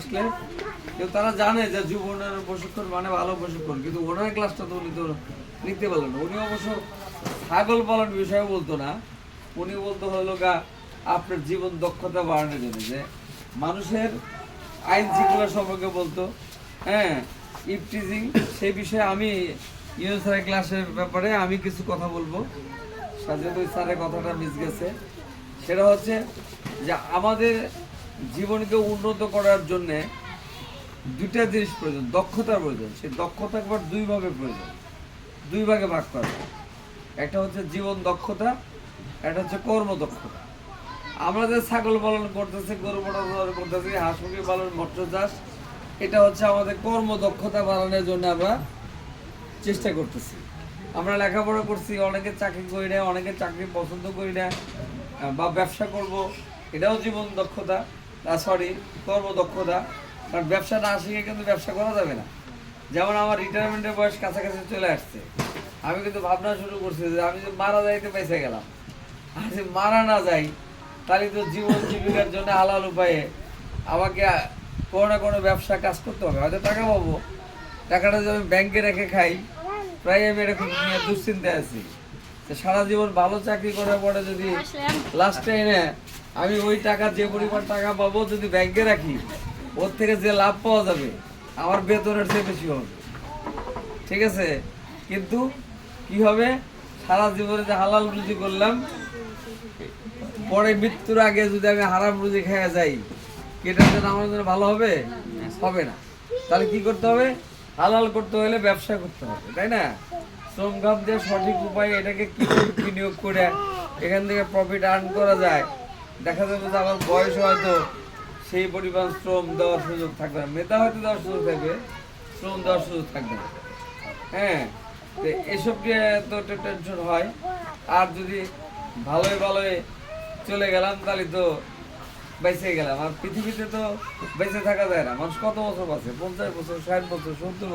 আসলে কেউ তারা জানে যে জীবনের প্রশিক্ষণ মানে ভালো প্রশিক্ষণ, কিন্তু ওনার ক্লাসটা তো উনি তো নিতে পারলেন না। উনি অবশ্য ছাগল পালন বিষয়ে বলতো না, উনি বলতো হলো গা আপনার জীবন দক্ষতা বাড়ানোর জন্য, যে মানুষের আইন শৃঙ্খলা সম্পর্কে বলতো। হ্যাঁ, ইফটিজিং সেই বিষয়ে আমি ইউনুস স্যারের ক্লাসের ব্যাপারে আমি কিছু কথা বলবো। সাজেদ ওই স্যারের কথাটা মিস গেছে। সেটা হচ্ছে যে আমাদের জীবনকে উন্নত করার জন্যে দুইটা জিনিস প্রয়োজন, দক্ষতার প্রয়োজন। সেই দক্ষতা একবার দুই ভাবে প্রয়োজন, দুই ভাগে ভাগ করা। একটা হচ্ছে জীবন দক্ষতা, একটা হচ্ছে কর্ম দক্ষতা। আমরা যে ছাগল পালন করতেছি, গরু পালন করতেছি, হাঁস মুরগি পালন, মৎস্য চাষ, এটা হচ্ছে আমাদের কর্ম দক্ষতা বাড়ানোর জন্য আমরা চেষ্টা করতেছি। আমরা লেখাপড়া করছি, অনেকে চাকরি করি না, অনেকে চাকরি পছন্দ করি না, বা ব্যবসা করব, এটাও জীবন দক্ষতা, সরি কর্মদক্ষতা। কারণ ব্যবসা না শিখে কিন্তু ব্যবসা করা যাবে না। যেমন আমার রিটায়ারমেন্টের বয়স কাছাকাছি চলে আসছে, আমি কিন্তু ভাবনা শুরু করছি যে আমি যে মারা যাইতে বেঁচে গেলাম, আর যদি মারা না যাই তাহলে তো জীবন জীবিকার জন্য হালাল উপায়ে আমাকে কোনো না কোনো ব্যবসা কাজ করতে হবে। হয়তো টাকা পাবো, টাকাটা যদি আমি ব্যাংকে রেখে খাই, প্রায় আমি এরকম নিয়ে দুশ্চিন্তায় আছি। সারা জীবন ভালো চাকরি করার পরে যদি লাস্টে এনে আমি ওই টাকা, যে পরিমাণ টাকা পাবো যদি ব্যাংকে রাখি, ওর থেকে যে লাভ পাওয়া যাবে আমার বেতনের চেয়ে বেশি হবে। ঠিক আছে, কিন্তু কি হবে, সারা জীবনে যে হালাল রুজি করলাম, পরে মৃত্যুর আগে যদি আমি হারাম রুজি খেয়ে যাই, এটার জন্য আমার জন্য ভালো হবে? হবে না। তাহলে কি করতে হবে? হালাল করতে হলে ব্যবসা করতে হবে, তাই না? শ্রম ঘাম দিয়ে সঠিক উপায়ে এটাকে কি বিনিয়োগ করে এখান থেকে প্রফিট আর্ন করা যায়। দেখা যাবে যে আমার বয়স হয়তো সেই পরিমাণ শ্রম দেওয়ার সুযোগ থাকবে না, মেধা হয়তো দেওয়ার সুযোগ থাকবে, শ্রম দেওয়ার সুযোগ থাকবে না। হ্যাঁ, তো এসব নিয়ে তো টেনশন হয়। আর যদি ভালোই ভালোই চলে গেলাম তাহলে তো বেঁচে গেলাম। আর পৃথিবীতে তো বেঁচে থাকা যায় না। মানুষ কত বছর বাঁচে? 50 বছর, 60 বছর, 70